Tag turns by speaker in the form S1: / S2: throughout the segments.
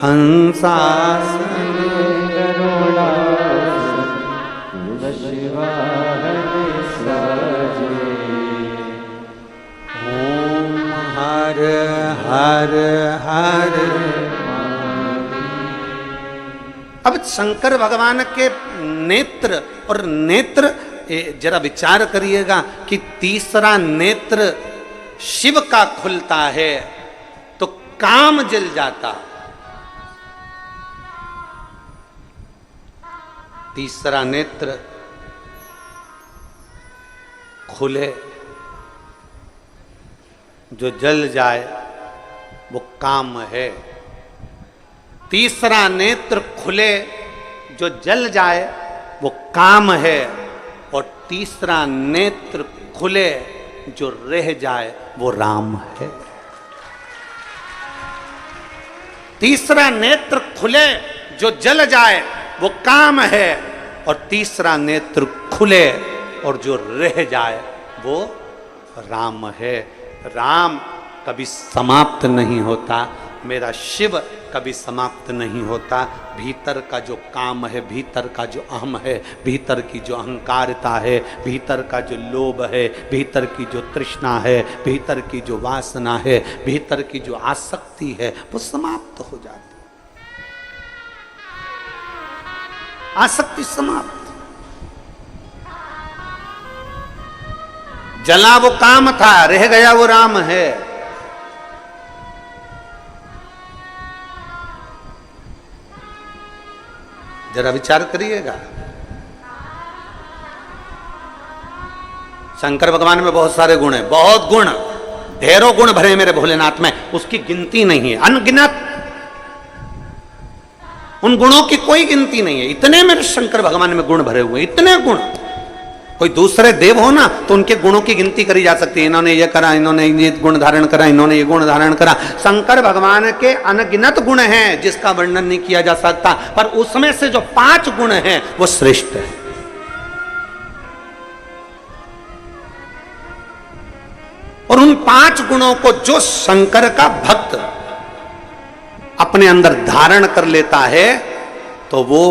S1: हंसासन ओम हर हर हर। अब शंकर भगवान के नेत्र और नेत्र जरा विचार करिएगा कि तीसरा नेत्र शिव का खुलता है तो काम जल जाता। तीसरा नेत्र खुले जो जल जाए वो काम है। तीसरा नेत्र खुले जो जल जाए वो काम है। और तीसरा नेत्र खुले जो रह जाए वो राम है। तीसरा नेत्र खुले जो जल जाए वो काम है। और तीसरा नेत्र खुले और जो रह जाए वो राम है। राम कभी समाप्त नहीं होता, मेरा शिव कभी समाप्त नहीं होता। भीतर का जो काम है, भीतर का जो अहम है, भीतर की जो अहंकारता है, भीतर का जो लोभ है, भीतर की जो तृष्णा है, भीतर की जो वासना है, भीतर की जो आसक्ति है, वो समाप्त हो जाती। आसक्ति समाप्त। जला वो काम था, रह गया वो राम है। जरा विचार करिएगा। शंकर भगवान में बहुत सारे गुण हैं, बहुत गुण, ढेरों गुण भरे मेरे भोलेनाथ में, उसकी गिनती नहीं है, अनगिनत। उन गुणों की कोई गिनती नहीं है। इतने मेरे शंकर भगवान में गुण भरे हुए, इतने गुण। कोई दूसरे देव हो ना तो उनके गुणों की गिनती करी जा सकती है, इन्होंने ये करा, इन्होंने ये गुण धारण करा, इन्होंने ये गुण धारण करा। शंकर भगवान के अनगिनत गुण हैं जिसका वर्णन नहीं किया जा सकता, पर उसमें से जो 5 गुण हैं वो श्रेष्ठ है। और उन 5 गुणों को जो शंकर का भक्त अपने अंदर धारण कर लेता है तो वो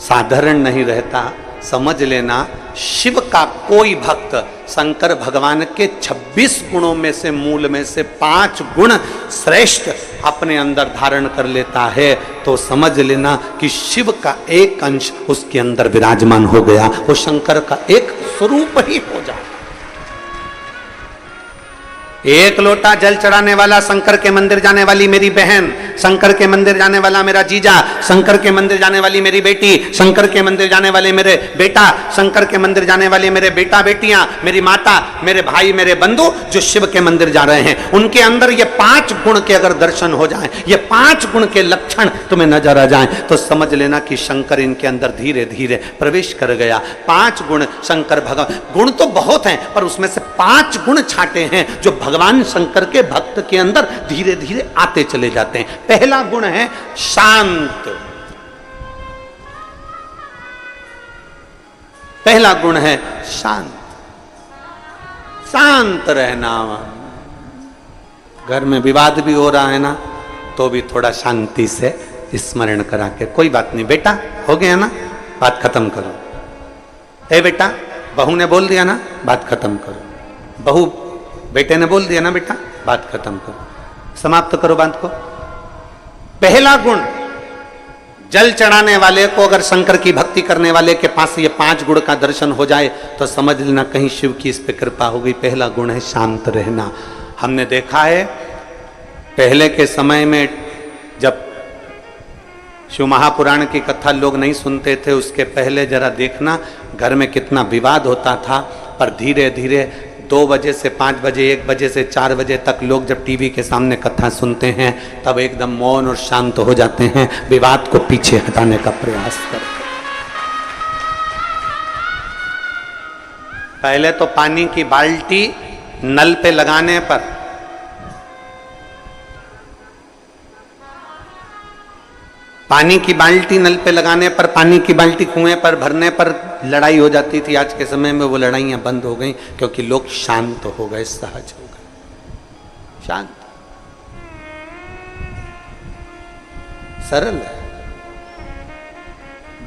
S1: साधारण नहीं रहता। समझ लेना, शिव का कोई भक्त शंकर भगवान के 26 गुणों में से, मूल में से 5 गुण श्रेष्ठ अपने अंदर धारण कर लेता है तो समझ लेना कि शिव का एक अंश उसके अंदर विराजमान हो गया, वो शंकर का एक स्वरूप ही हो जाए। एक लोटा जल चढ़ाने वाला शंकर के मंदिर जाने वाली मेरी बहन, शंकर के मंदिर जाने वाला मेरा जीजा, शंकर के मंदिर जाने वाली मेरी बेटी, शंकर के मंदिर जाने वाले मेरे बेटा, शंकर के मंदिर जाने वाले मेरे बेटा बेटियां, मेरी माता, मेरे भाई, मेरे बंधु जो शिव के मंदिर जा रहे हैं, उनके अंदर ये 5 गुण के अगर दर्शन हो जाए, ये 5 गुण के लक्षण तुम्हें नजर आ जाए तो समझ लेना कि शंकर इनके अंदर धीरे धीरे प्रवेश कर गया। 5 गुण शंकर भगवान, गुण तो बहुत हैं पर उसमें से 5 गुण छाटे हैं जो भगवान शंकर के भक्त के अंदर धीरे धीरे आते चले जाते हैं। पहला गुण है शांत। पहला गुण है शांत, शांत रहना। घर में विवाद भी हो रहा है ना तो भी थोड़ा शांति से स्मरण करा के, कोई बात नहीं बेटा, हो गया ना, बात खत्म करो। ए बेटा, बहू ने बोल दिया ना, बात खत्म करो। बहू बेटे ने बोल दिया ना बेटा, बात खत्म करो, समाप्त करो बात को। पहला गुण, जल चढ़ाने वाले को अगर शंकर की भक्ति करने वाले के पास ये 5 गुण का दर्शन हो जाए तो समझ लेना कहीं शिव की इस पे कृपा हो गई। पहला गुण है शांत रहना। हमने देखा है पहले के समय में जब शिव महापुराण की कथा लोग नहीं सुनते थे, उसके पहले जरा देखना घर में कितना विवाद होता था। पर धीरे धीरे 2 बजे से 5 बजे, 1 बजे से 4 बजे तक लोग जब टीवी के सामने कथा सुनते हैं तब एकदम मौन और शांत हो जाते हैं, विवाद को पीछे हटाने का प्रयास करते हैं। पहले तो पानी की बाल्टी नल पे लगाने पर, पानी की बाल्टी नल पे लगाने पर, पानी की बाल्टी कुएं पर भरने पर लड़ाई हो जाती थी। आज के समय में वो लड़ाइयाँ बंद हो गई क्योंकि लोग शांत हो गए, सहज हो गए, शांत। सरल है।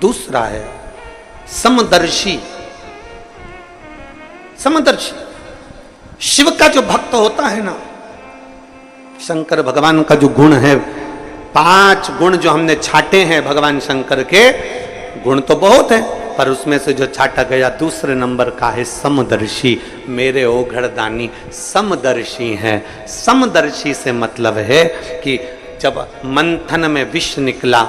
S1: दूसरा है समदर्शी। समदर्शी शिव का जो भक्त होता है ना, शंकर भगवान का जो गुण है, 5 गुण जो हमने छाटे हैं भगवान शंकर के, गुण तो बहुत है, पर उसमें से जो छाटा गया दूसरे नंबर का है समदर्शी। मेरे ओघड़दानी समदर्शी हैं। समदर्शी से मतलब है कि जब मंथन में विष निकला,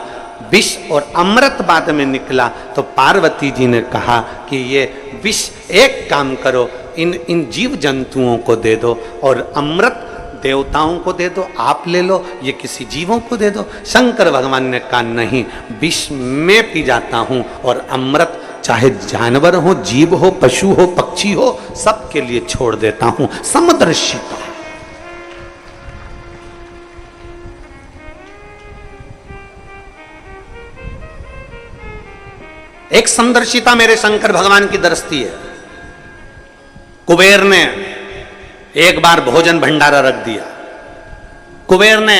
S1: विष और अमृत बाद में निकला, तो पार्वती जी ने कहा कि ये विष एक काम करो, इन जीव जंतुओं को दे दो और अमृत देवताओं को दे दो, आप ले लो, ये किसी जीवों को दे दो। शंकर भगवान ने कहा नहीं, विष मैं पी जाता हूं और अमृत चाहे जानवर हो, जीव हो, पशु हो, पक्षी हो, सबके लिए छोड़ देता हूं। समदर्शिता। एक समदर्शिता मेरे शंकर भगवान की दृष्टि है। कुबेर ने एक बार भोजन भंडारा रख दिया। कुबेर ने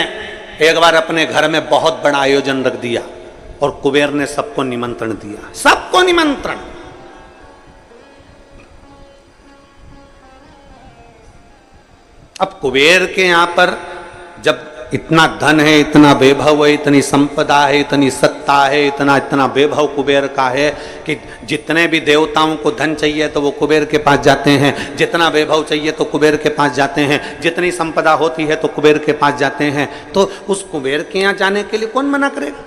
S1: एक बार अपने घर में बहुत बड़ा आयोजन रख दिया और कुबेर ने सबको निमंत्रण दिया, सबको निमंत्रण। अब कुबेर के यहां पर जब इतना धन है, इतना वैभव है, इतनी संपदा है, इतनी सत्ता है, इतना वैभव कुबेर का है कि जितने भी देवताओं को धन चाहिए तो वो कुबेर के पास जाते हैं, जितना वैभव चाहिए तो कुबेर के पास जाते हैं, जितनी संपदा होती है तो कुबेर के पास जाते हैं। तो उस कुबेर के यहाँ जाने के लिए कौन मना करेगा?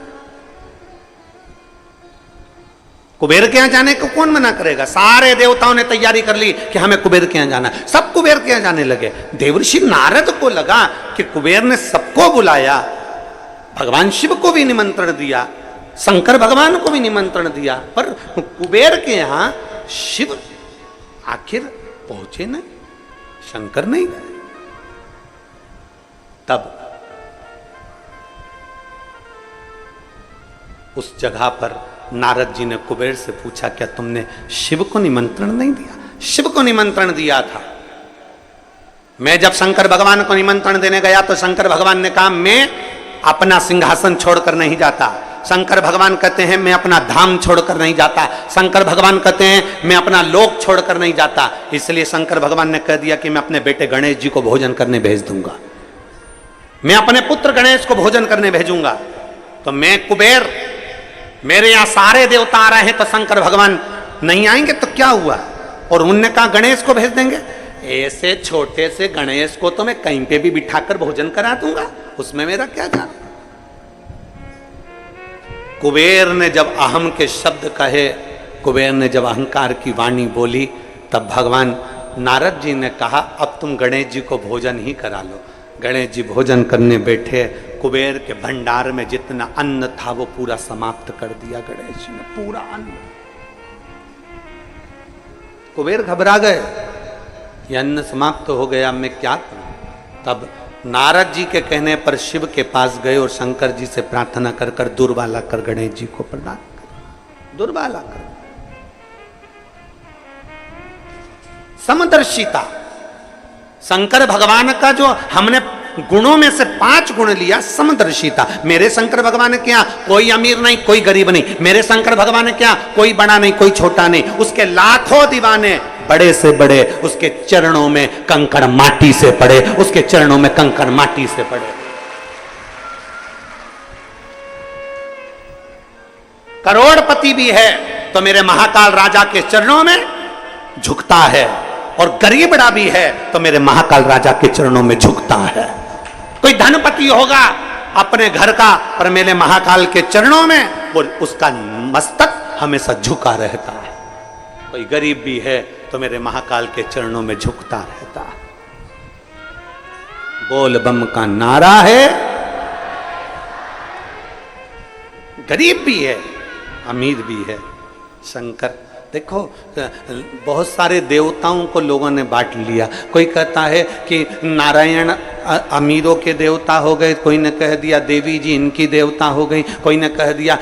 S1: कुबेर के यहाँ जाने को कौन मना करेगा? सारे देवताओं ने तैयारी कर ली कि हमें कुबेर के यहाँ जाना है, सब कुबेर के यहाँ जाने लगे। देवर्षि नारद को लगा कि कुबेर ने सबको बुलाया, भगवान शिव को भी निमंत्रण दिया, शंकर भगवान को भी निमंत्रण दिया, पर कुबेर के यहाँ शिव आखिर पहुंचे नहीं, शंकर नहीं गए। तब उस जगह पर नारद जी ने कुबेर से पूछा, क्या तुमने शिव को निमंत्रण नहीं दिया? शिव को निमंत्रण दिया था। मैं जब शंकर भगवान को निमंत्रण देने गया तो शंकर भगवान ने कहा मैं अपना सिंहासन छोड़कर नहीं जाता। शंकर भगवान कहते हैं मैं अपना धाम छोड़कर नहीं जाता। शंकर भगवान कहते हैं मैं अपना लोक छोड़कर नहीं जाता। इसलिए शंकर भगवान ने कह दिया कि मैं अपने बेटे गणेश जी को भोजन करने भेज दूंगा, मैं अपने पुत्र गणेश को भोजन करने भेजूंगा। तो मैं कुबेर, मेरे यहां सारे देवता आ रहे हैं तो शंकर भगवान नहीं आएंगे तो क्या हुआ? और उनने कहा गणेश को भेज देंगे। ऐसे छोटे से गणेश को तो मैं कहीं पे भी बिठाकर भोजन करा दूंगा, उसमें मेरा क्या जाना। कुबेर ने जब अहम के शब्द कहे, कुबेर ने जब अहंकार की वाणी बोली, तब भगवान नारद जी ने कहा अब तुम गणेश जी को भोजन ही करा लो। गणेश जी भोजन करने बैठे, कुबेर के भंडार में जितना अन्न था वो पूरा समाप्त कर दिया गणेश जी ने, पूरा अन्न। कुबेर घबरा गए, ये अन्न समाप्त हो गया, मैं क्या करूं? तब नारद जी के कहने पर शिव के पास गए और शंकर जी से प्रार्थना कर कर दुर्वाला कर गणेश जी को प्रदान कर, दुर्वाला कर। समदर्शिता, शंकर भगवान का जो हमने गुणों में से 5 गुण लिया, समदर्शिता। मेरे शंकर भगवान के यहाँ कोई अमीर नहीं, कोई गरीब नहीं। मेरे शंकर भगवान के यहाँ कोई बड़ा नहीं, कोई छोटा नहीं। उसके लाखों दीवाने, बड़े से बड़े, उसके चरणों में कंकड़ माटी से पड़े, उसके चरणों में कंकड़ माटी से पड़े। करोड़पति भी है तो मेरे महाकाल राजा के चरणों में झुकता है, और गरीबड़ा भी है तो मेरे महाकाल राजा के चरणों में झुकता है। कोई धनपति होगा अपने घर का, पर मेरे महाकाल के चरणों में वो उसका मस्तक हमेशा झुका रहता है। कोई गरीब भी है तो मेरे महाकाल के चरणों में झुकता रहता है। बोल बम का नारा है। गरीब भी है, अमीर भी है। शंकर देखो, बहुत सारे देवताओं को लोगों ने बांट लिया। कोई कहता है कि नारायण अमीरों के देवता हो गए, कोई ने कह दिया देवी जी इनकी देवता हो गई, कोई ने कह दिया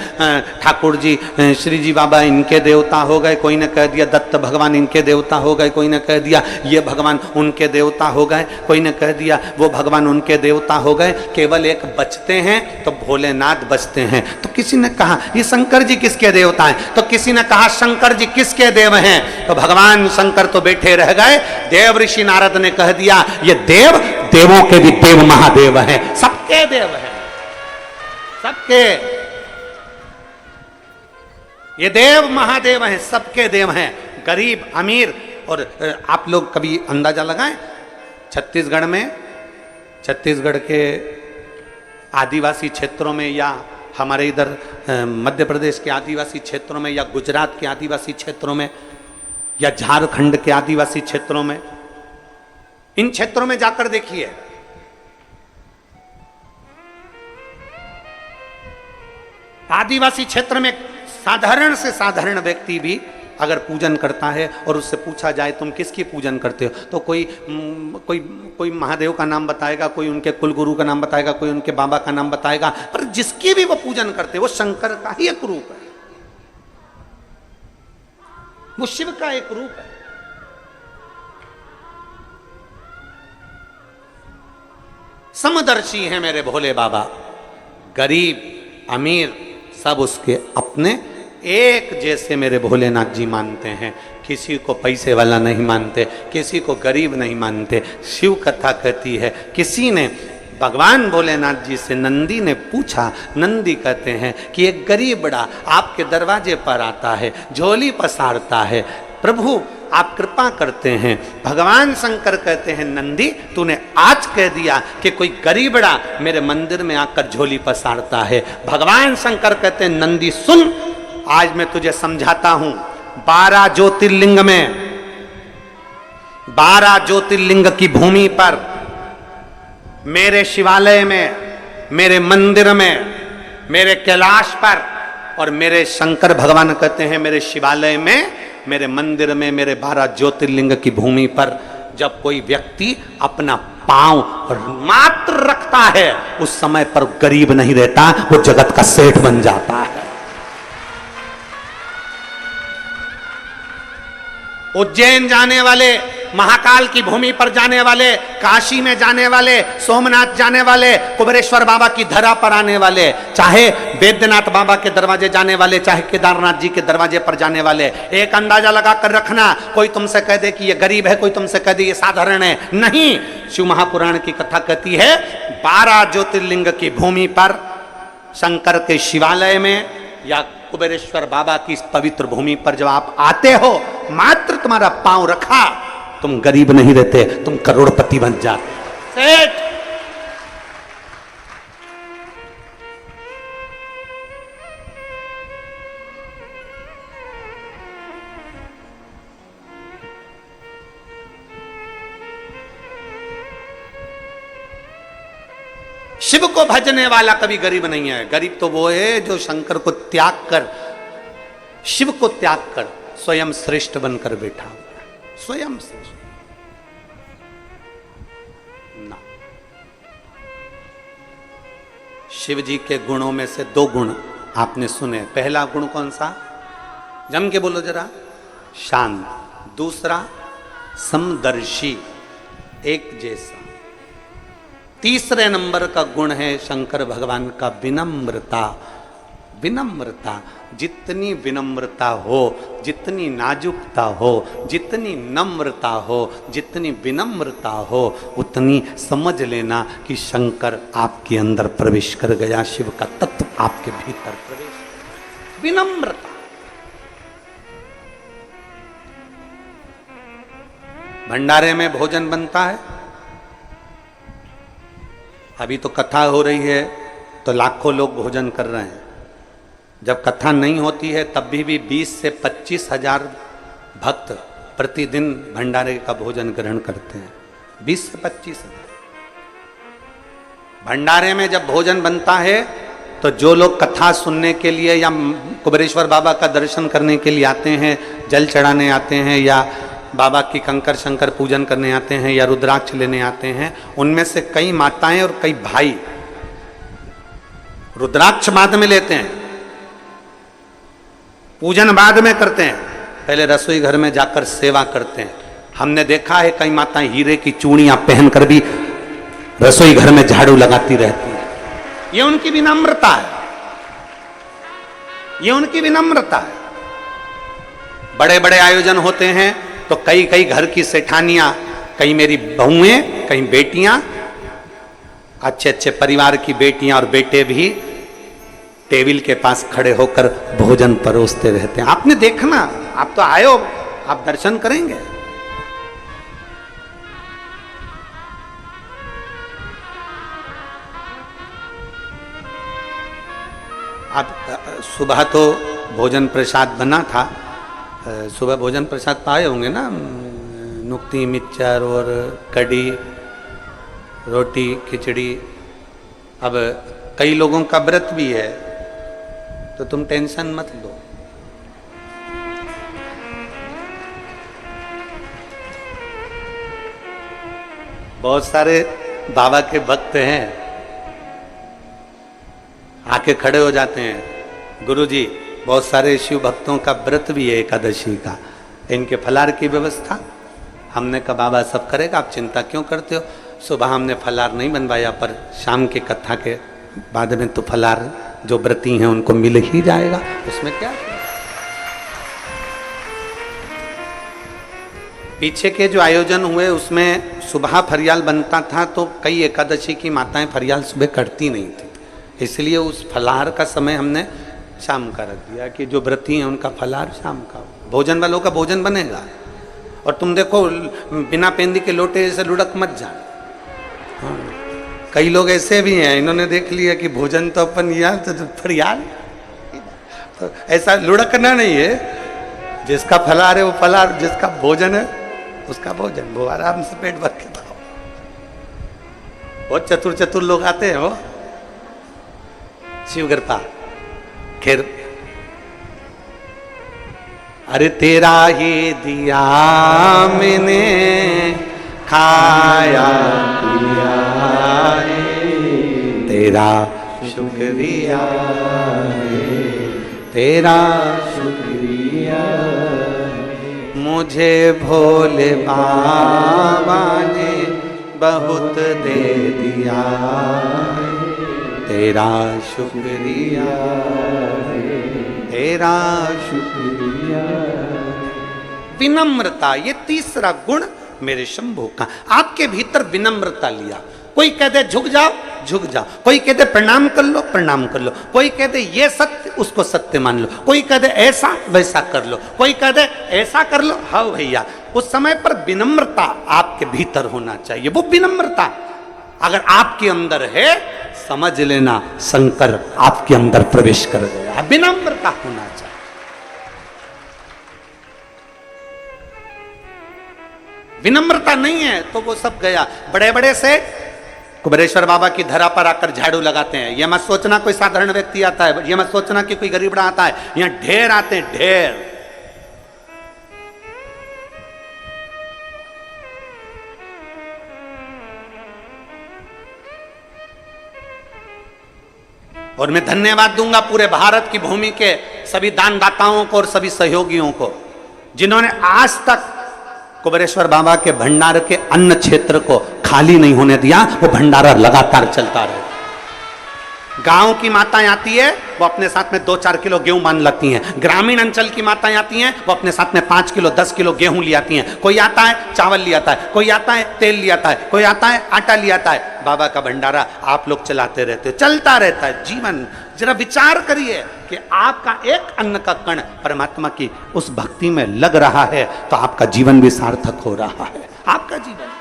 S1: ठाकुर जी श्री जी बाबा इनके देवता हो गए, कोई ने कह दिया दत्त भगवान इनके देवता हो गए, कोई ने कह दिया ये भगवान उनके देवता हो गए, कोई ने कह दिया वो भगवान उनके देवता हो गए। केवल एक बचते हैं तो भोलेनाथ बचते हैं। तो किसी ने कहा ये शंकर जी किसके देवता हैं, तो किसी ने कहा शंकर जी किसके देव हैं, तो भगवान शंकर तो बैठे रह गए। देव ऋषि नारद ने कह दिया ये देव देवों के भी देव महादेव हैं, सबके देव हैं, सबके ये देव महादेव हैं, सबके देव हैं, गरीब अमीर। और आप लोग कभी अंदाजा लगाएं छत्तीसगढ़ के आदिवासी क्षेत्रों में या हमारे इधर मध्य प्रदेश के आदिवासी क्षेत्रों में या गुजरात के आदिवासी क्षेत्रों में या झारखंड के आदिवासी क्षेत्रों में, इन क्षेत्रों में जाकर देखिए आदिवासी क्षेत्र में साधारण से साधारण व्यक्ति भी अगर पूजन करता है और उससे पूछा जाए तुम किसकी पूजन करते हो, तो कोई महादेव का नाम बताएगा, कोई उनके कुलगुरु का नाम बताएगा, कोई उनके बाबा का नाम बताएगा, पर जिसकी भी वो पूजन करते वो शंकर का ही एक रूप है, वो शिव का एक रूप है। समदर्शी है मेरे भोले बाबा, गरीब अमीर सब उसके अपने एक जैसे मेरे भोलेनाथ जी मानते हैं। किसी को पैसे वाला नहीं मानते, किसी को गरीब नहीं मानते। शिव कथा कहती है किसी ने भगवान भोलेनाथ जी से नंदी ने पूछा, नंदी कहते हैं कि एक गरीब बड़ा आपके दरवाजे पर आता है, झोली पसारता है, प्रभु आप कृपा करते हैं। भगवान शंकर कहते हैं नंदी तूने आज कह दिया कि कोई गरीबड़ा मेरे मंदिर में आकर झोली पसारता है। भगवान शंकर कहते हैं नंदी सुन, आज मैं तुझे समझाता हूं। 12 ज्योतिर्लिंग में, 12 ज्योतिर्लिंग की भूमि पर, मेरे शिवालय में, मेरे मंदिर में, मेरे कैलाश पर, और मेरे शंकर भगवान कहते हैं मेरे शिवालय में, मेरे मंदिर में, मेरे 12 ज्योतिर्लिंग की भूमि पर जब कोई व्यक्ति अपना पांव मात्र रखता है उस समय पर गरीब नहीं रहता, वो जगत का सेठ बन जाता है। उज्जैन जाने वाले, महाकाल की भूमि पर जाने वाले, काशी में जाने वाले, सोमनाथ जाने वाले, कुबेरेश्वर बाबा की धरा पर आने वाले, चाहे वैद्यनाथ बाबा के दरवाजे जाने वाले, चाहे केदारनाथ जी के दरवाजे पर जाने वाले, एक अंदाजा लगा कर रखना, कोई तुमसे कह दे कि ये गरीब है, कोई तुमसे कह दे ये साधारण है, नहीं। शिव महापुराण की कथा कहती है 12 ज्योतिर्लिंग की भूमि पर, शंकर के शिवालय में या कुबेरेश्वर बाबा की इस पवित्र भूमि पर जब आप आते हो, मात्र तुम्हारा पांव रखा, तुम गरीब नहीं रहते, तुम करोड़पति बन जाते, सेठ। शिव को भजने वाला कभी गरीब नहीं है। गरीब तो वो है जो शंकर को त्याग कर, शिव को त्याग कर स्वयं श्रेष्ठ बनकर बैठा हुआ, स्वयं श्रेष्ठ ना। शिव जी के गुणों में से 2 गुण आपने सुने। पहला गुण कौन सा? जम के बोलो जरा। शांत। दूसरा समदर्शी, एक जैसा। तीसरे नंबर का गुण है शंकर भगवान का विनम्रता। विनम्रता, जितनी विनम्रता हो, जितनी नाजुकता हो, जितनी नम्रता हो, जितनी विनम्रता हो, उतनी समझ लेना कि शंकर आपके अंदर प्रवेश कर गया, शिव का तत्व आपके भीतर प्रवेश। विनम्रता। भंडारे में भोजन बनता है, अभी तो कथा हो रही है तो लाखों लोग भोजन कर रहे हैं। जब कथा नहीं होती है तब भी 20 से 25 हजार भक्त प्रतिदिन भंडारे का भोजन ग्रहण करते हैं। 20 से 25 हजार। भंडारे में जब भोजन बनता है तो जो लोग कथा सुनने के लिए या कुबेरेश्वर बाबा का दर्शन करने के लिए आते हैं, जल चढ़ाने आते हैं या बाबा की कंकर शंकर पूजन करने आते हैं या रुद्राक्ष लेने आते हैं, उनमें से कई माताएं और कई भाई रुद्राक्ष बाद में लेते हैं, पूजन बाद में करते हैं, पहले रसोई घर में जाकर सेवा करते हैं। हमने देखा है कई माताएं हीरे की चूड़ियां पहनकर भी रसोई घर में झाड़ू लगाती रहती हैं। ये उनकी विनम्रता है, ये उनकी विनम्रता है। बड़े बड़े आयोजन होते हैं तो कई कई घर की सेठानियां, कई मेरी बहुएं, कई बेटियां, अच्छे अच्छे परिवार की बेटियां और बेटे भी टेबल के पास खड़े होकर भोजन परोसते रहते हैं। आपने देखना, आप तो आए हो, आप दर्शन करेंगे। आप सुबह तो भोजन प्रसाद बना था, सुबह भोजन प्रसाद पाए होंगे ना, नुक्ती मिक्सचर और कड़ी, रोटी, खिचड़ी। अब कई लोगों का व्रत भी है तो तुम टेंशन मत लो। बहुत सारे बाबा के भक्त हैं, आके खड़े हो जाते हैं, गुरुजी बहुत सारे शिव भक्तों का व्रत भी है एकादशी का, इनके फलार की व्यवस्था। हमने कहा बाबा सब करेगा, आप चिंता क्यों करते हो। सुबह हमने फलार नहीं बनवाया, पर शाम के कथा के बाद में तो फलार जो व्रती हैं उनको मिल ही जाएगा, उसमें क्या। पीछे के जो आयोजन हुए उसमें सुबह फरियाल बनता था, तो कई एकादशी की माताएं फरियाल सुबह करती नहीं थी, इसलिए उस फलाहार का समय हमने शाम का रख दिया कि जो व्रती हैं उनका फलाहार शाम का, भोजन वालों का भोजन बनेगा। और तुम देखो बिना पेंदी के लोटे जैसे लुढ़क मत जाना। हाँ, कई लोग ऐसे भी हैं, इन्होंने देख लिया कि भोजन तो अपन यार तो फरियाल, तो ऐसा लुढ़कना नहीं है। जिसका फलाहार है वो फलाहार, जिसका भोजन है उसका भोजन, वो आराम से पेट भर के खाओ। बहुत चतुर चतुर लोग आते हैं वो शिव कृपा। खैर, अरे तेरा ही दिया मैंने खाया पिया रे, तेरा शुक्रिया रे, तेरा शुक्रिया, मुझे भोले बाबा ने बहुत दे दिया, तेरा शुक्रिया, तेरा शुक्रिया। विनम्रता, ये तीसरा गुण मेरे शंभू का। आपके भीतर विनम्रता लिया। कोई कह दे झुक जाओ, झुक जाओ। कोई कह दे प्रणाम कर लो, प्रणाम कर लो। कोई कह दे ये सत्य, उसको सत्य मान लो। कोई कह दे ऐसा वैसा कर लो। कोई कह दे ऐसा कर लो, हाँ भैया। उस समय पर विनम्रता आपके भीतर होना चाहिए। वो विनम्रता अगर आपके अंदर है, समझ लेना शंकर आपके अंदर प्रवेश कर गया। विनम्रता होना चाहिए। विनम्रता नहीं है तो वो सब गया। बड़े बड़े से कुबेरेश्वर बाबा की धरा पर आकर झाड़ू लगाते हैं। यह मत सोचना कोई साधारण व्यक्ति आता है, यह मत सोचना कि कोई गरीबड़ा आता है। यहां ढेर आते हैं, ढेर। और मैं धन्यवाद दूंगा पूरे भारत की भूमि के सभी दानदाताओं को और सभी सहयोगियों को, जिन्होंने आज तक कुबेरेश्वर बाबा के भंडार के अन्न क्षेत्र को खाली नहीं होने दिया। वो भंडारा लगातार चलता रहे। गांव की माताएं आती है, वो अपने साथ में 2-4 किलो गेहूं मान लाती हैं। ग्रामीण अंचल की माताएं आती हैं, वो अपने साथ में 5 किलो 10 किलो गेहूं ले आती हैं। कोई आता है चावल ले आता है, कोई आता है तेल ले आता है, कोई आता है आटा ले आता है। बाबा का भंडारा आप लोग चलाते रहते हो, चलता रहता है जीवन। जरा विचार करिए कि आपका एक अन्न का कण परमात्मा की उस भक्ति में लग रहा है तो आपका जीवन भी सार्थक हो रहा है। आपका जीवन।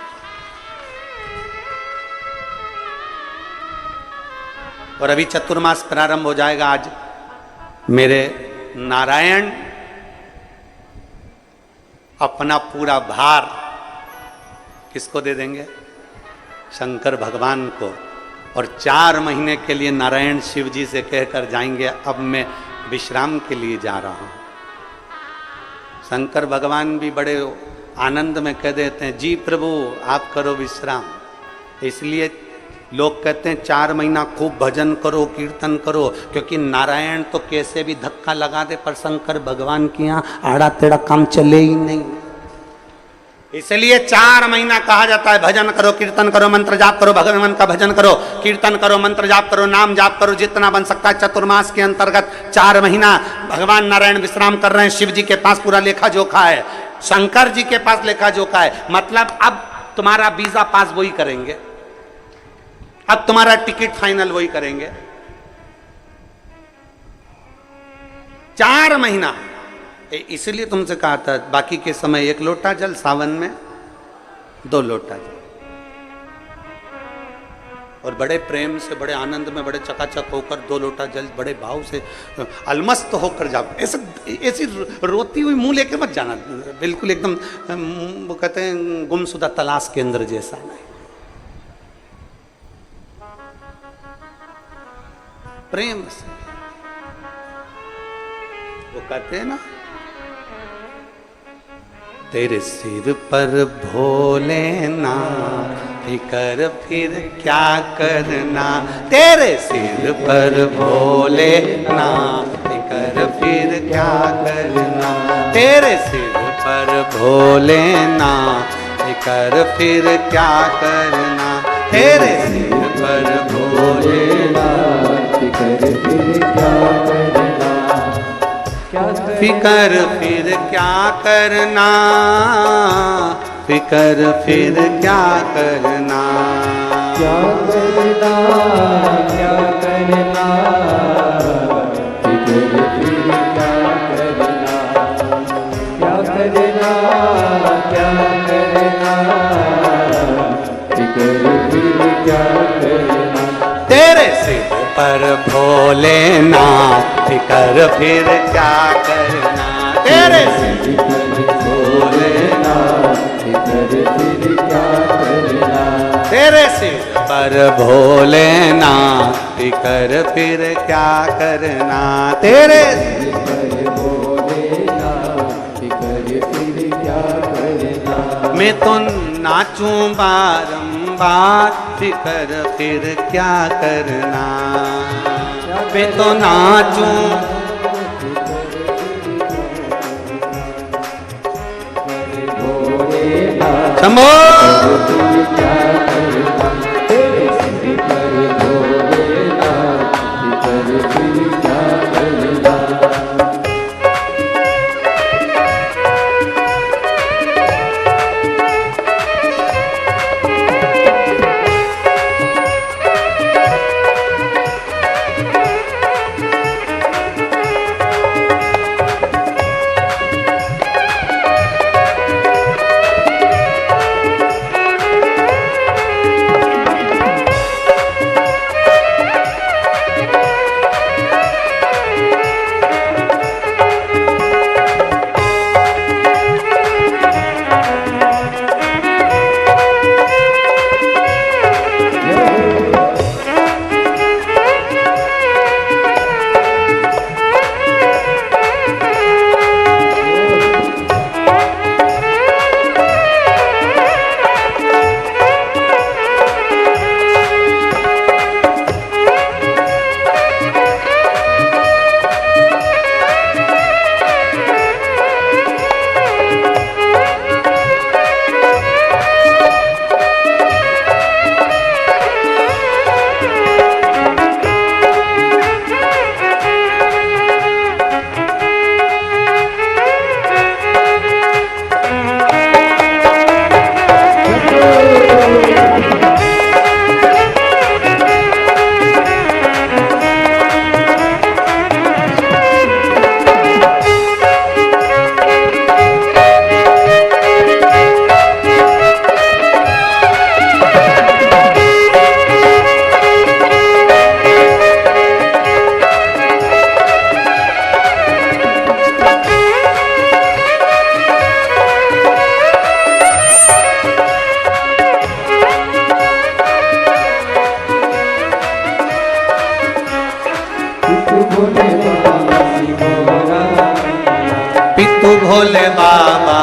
S1: और अभी चतुर्मास प्रारंभ हो जाएगा। आज मेरे नारायण अपना पूरा भार किसको दे देंगे? शंकर भगवान को। और 4 महीने के लिए नारायण शिव जी से कहकर जाएंगे अब मैं विश्राम के लिए जा रहा हूं। शंकर भगवान भी बड़े आनंद में कह देते हैं जी प्रभु आप करो विश्राम। इसलिए लोग कहते हैं 4 महीना खूब भजन करो, कीर्तन करो, क्योंकि नारायण तो कैसे भी धक्का लगा दे पर शंकर भगवान के यहाँ आड़ा टेढ़ा काम चले ही नहीं। इसलिए 4 महीना कहा जाता है भजन करो, कीर्तन करो, मंत्र जाप करो, भगवान का भजन करो, कीर्तन करो, मंत्र जाप करो, नाम जाप करो, जितना बन सकता है। चतुर्मास के अंतर्गत 4 महीना भगवान नारायण विश्राम कर रहे हैं। शिव जी के पास पूरा लेखा जोखा है, शंकर जी के पास लेखा जोखा है। मतलब अब तुम्हारा वीजा पास वही करेंगे, अब तुम्हारा टिकट फाइनल वही करेंगे। 4 महीना इसलिए तुमसे कहा था बाकी के समय 1 लोटा जल, सावन में 2 लोटा जल। और बड़े प्रेम से, बड़े आनंद में, बड़े चकाचक होकर 2 लोटा जल बड़े भाव से अलमस्त होकर जाओ। ऐसी रोती हुई मुंह लेके मत जाना, बिल्कुल एकदम वो कहते हैं गुमशुदा तलाश के अंदर जैसा नहीं। प्रेम से वो कहते हैं ना, तेरे सिर पर भोलेनाथ फिकर फिर क्या करना, तेरे सिर पर भोलेनाथ फिकर फिर क्या करना, तेरे सिर पर भोलेनाथ फिकर फिर क्या करना, तेरे सिर पर भोलेनाथ फिकर फिर क्या करना, फिकर फिर क्या करना, फिकर फिर क्या करना,
S2: क्या करना, क्या करना, फिकर फिर क्या करना, क्या करना, क्या करना, फिकर फिर क्या करना,
S1: तेरे सिर पर भोलेनाथ फिकर फिर क्या करना, तेरे सिर पर भोलेनाथ
S2: फिकर फिर क्या करना,
S1: तेरे सिर पर भोलेनाथ फिकर फिर क्या करना, तेरे सिर
S2: पर भोलेनाथ फिकर फिर क्या करना,
S1: मैं तो नाचूं बारंबार फिकर फिर क्या करना, मैं तो नाचूं शंभो पितु भोले बाबा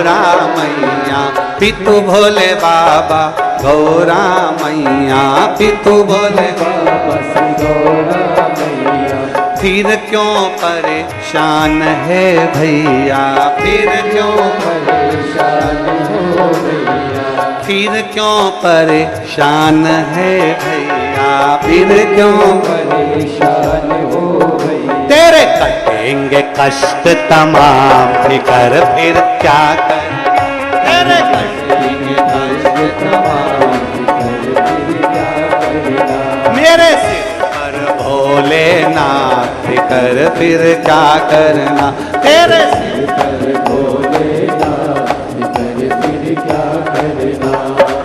S1: गौरा मैया, पितु भोले बाबा गौरा मैया, पितु भोले
S2: बाबा श्री गौरा मैया,
S1: फिर क्यों परेशान है भैया, फिर क्यों
S2: परेशान हो भैया,
S1: फिर क्यों परेशान है भैया, फिर क्यों
S2: परेशान हो भैया,
S1: तेरे कटेंगे कष्ट तमाम, फिकर फिर क्या कर, तेरे कटेंगे कष्ट
S2: तमाम फिर क्या करना,
S1: मेरे सिर पर भोलेनाथ, फिकर फिर क्या करना, तेरे सिर
S2: कर भोलेनाथ फिर क्या करना,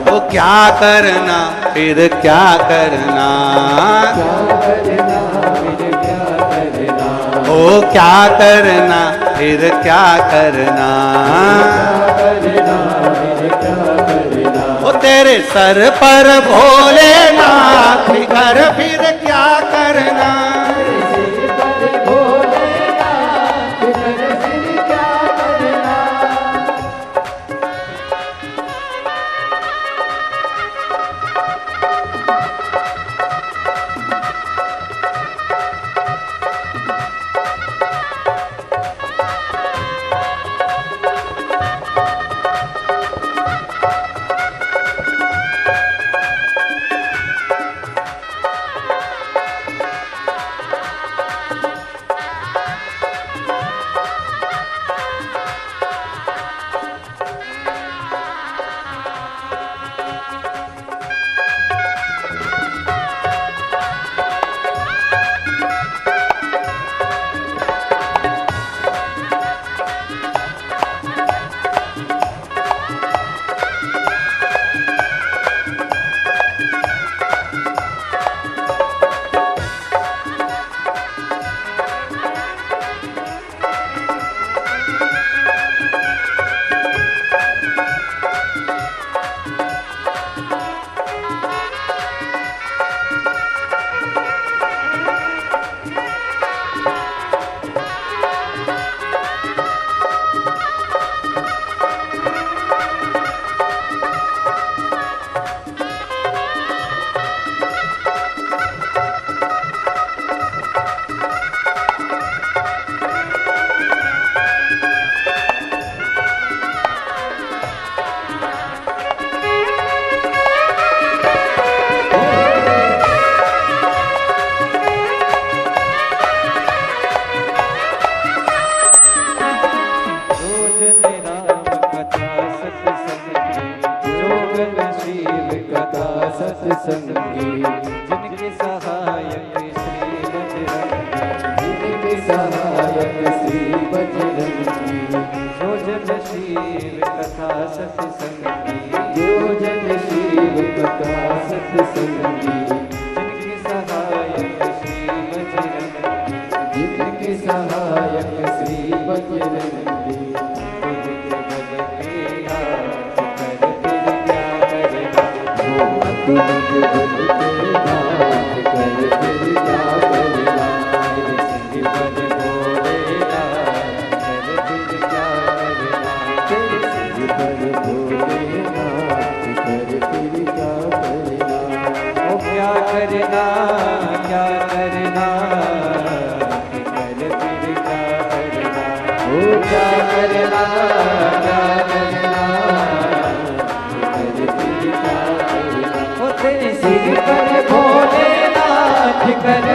S1: तो क्या करना फिर क्या करना,
S2: क्या करना फिर क्या करना,
S1: ओ क्या करना फिर क्या करना,
S2: करना फिर क्या करना,
S1: ओ तेरे सर पर भोलेनाथ, फिकर फिर क्या करना,
S2: भोलेनाथ फिर क्या करना, सत्संगी जिनके सहायक श्री बजरंगी, जिनके सहायक श्री बजरंगी, जो जन शिव कथा सत्संगी, जो जन शिव कथा सत्संगी, जिनके सहायक श्री बजरंगी, जिनके सहायक श्री बजरंगी, तुझे भज के नाथ कर फिर क्या करना, तेरे सिर पर भोलेनाथ कर फिर क्या करना, तेरे सिर पर भोलेनाथ कर फिर क्या करना, ओ क्या करना क्या करना, कर फिर क्या करना, ओ क्या करना क्या करना, कर फिर क्या करना, तेरे सिर पर भोलेनाथ कर